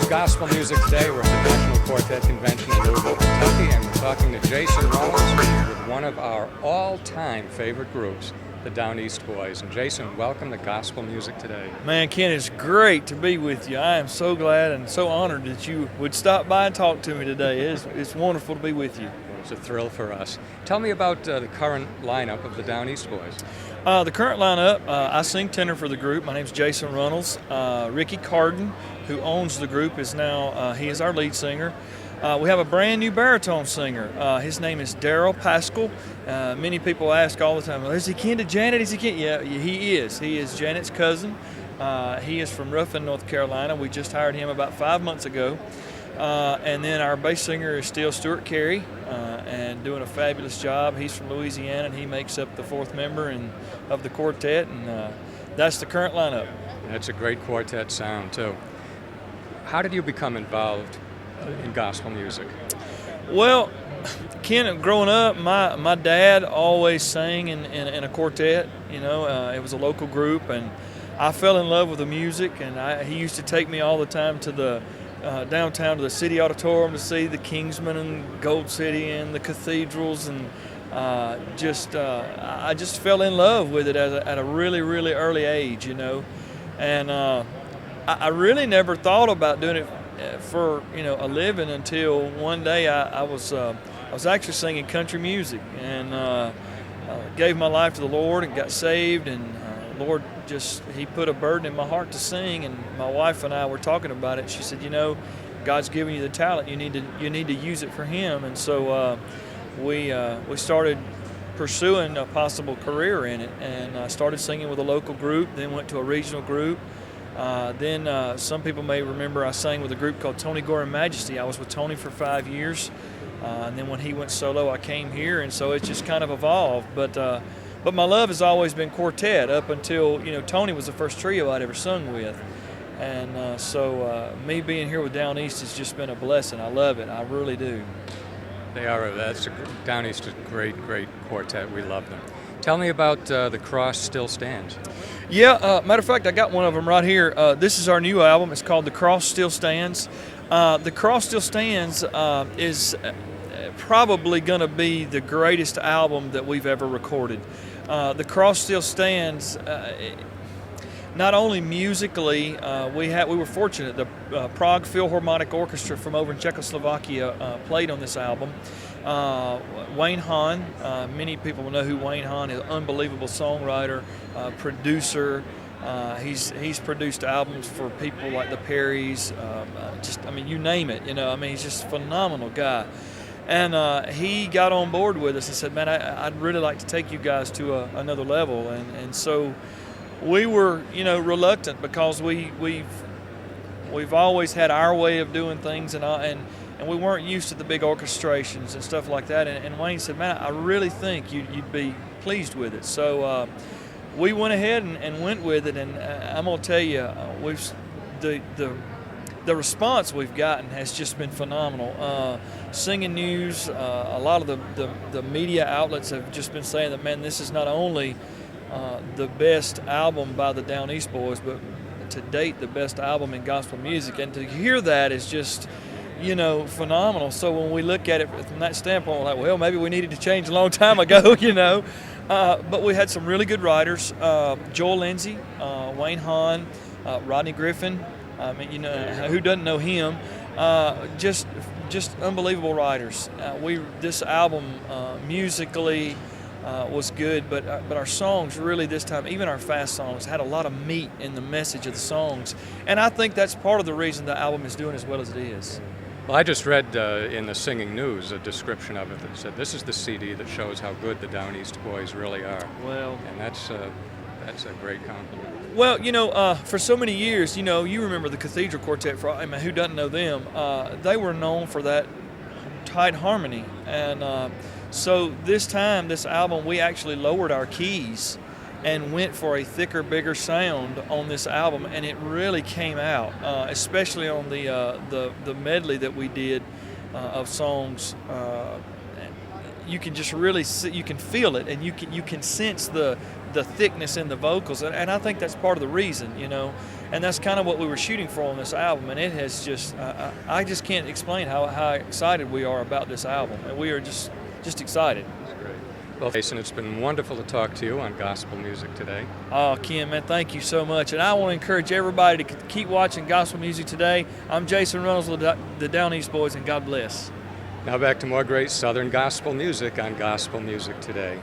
Gospel Music today. We're at the National Quartet Convention in Louisville, Kentucky, and we're talking to Jason Runnels with one of our all-time favorite groups, the Down East Boys. And Jason, welcome to Gospel Music today. Man, Ken, it's great to be with you. I am so glad and so honored that you would stop by and talk to me today. It's wonderful to be with you. It's a thrill for us. Tell me about the current lineup of the Down East Boys. The current lineup, I sing tenor for the group. My name's Jason Runnels. Ricky Carden, who owns the group, is now, he is our lead singer. We have a brand new baritone singer. His name is Daryl Pascal. Many people ask all the time, well, is he kin to Janet? Is he kin? Yeah, he is. He is Janet's cousin. He is from Ruffin, North Carolina. We just hired him about 5 months ago. And then our bass singer is still Stuart Carey, and doing a fabulous job. He's from Louisiana, and he makes up the fourth member of the quartet, and that's the current lineup. That's a great quartet sound, too. How did you become involved in gospel music? Well, Ken, growing up, my dad always sang in a quartet. You know, it was a local group, and I fell in love with the music, and he used to take me all the time to the downtown to the City Auditorium to see the Kingsmen and Gold City and the cathedrals, and I just fell in love with it at a really, really early age, you know. And I really never thought about doing it for a living until one day I was actually singing country music, and gave my life to the Lord and got saved, and Lord he put a burden in my heart to sing, and my wife and I were talking about it. She said, God's given you the talent. You need to use it for Him. And so we started pursuing a possible career in it, and I started singing with a local group, then went to a regional group. Then some people may remember I sang with a group called Tony Gore and Majesty. I was with Tony for 5 years, and then when he went solo, I came here, and so it's just kind of evolved. But my love has always been quartet up until, Tony was the first trio I'd ever sung with. And so me being here with Down East has just been a blessing. I love it. I really do. Down East is a great, great quartet. We love them. Tell me about The Cross Still Stands. Yeah, matter of fact, I got one of them right here. This is our new album. It's called The Cross Still Stands. The Cross Still Stands is probably going to be the greatest album that we've ever recorded. The Cross Still Stands. Not only musically, we were fortunate. The Prague Philharmonic Orchestra from over in Czechoslovakia played on this album. Wayne Hahn, many people know who Wayne Hahn is. An unbelievable songwriter, producer. He's produced albums for people like the Perrys. You name it. He's just a phenomenal guy. And he got on board with us and said, "Man, I'd really like to take you guys to another level." And so we were, reluctant, because we've always had our way of doing things, and we weren't used to the big orchestrations and stuff like that. And Wayne said, "Man, I really think you'd be pleased with it." So we went ahead and went with it, and I'm gonna tell you, the response we've gotten has just been phenomenal. Singing News, a lot of the media outlets have just been saying that, man, this is not only the best album by the Down East Boys, but to date the best album in gospel music. And to hear that is just, phenomenal. So when we look at it from that standpoint, we're like, well, maybe we needed to change a long time ago, But we had some really good writers: Joel Lindsay, Wayne Hahn, Rodney Griffin. Who doesn't know him? Just unbelievable writers. This album musically was good, but our songs really this time, even our fast songs, had a lot of meat in the message of the songs, and I think that's part of the reason the album is doing as well as it is. Well, I just read in the Singing News a description of it that said this is the CD that shows how good the Down East Boys really are. Well, and that's a great compliment. Well, for so many years, you remember the Cathedral Quartet. Who doesn't know them? They were known for that tight harmony, and so this album, we actually lowered our keys and went for a thicker, bigger sound on this album, and it really came out, especially on the medley that we did of songs. You can just really you can feel it, and you can sense the the thickness in the vocals, and I think that's part of the reason, you know, and that's kind of what we were shooting for on this album, and it has just, I just can't explain how excited we are about this album, and we are just excited. That's great. Well, Jason, it's been wonderful to talk to you on gospel music today. Oh, Ken, man, thank you so much, and I want to encourage everybody to keep watching gospel music today. I'm Jason Runnels with the Down East Boys, and God bless. Now back to more great Southern gospel music on Gospel Music Today.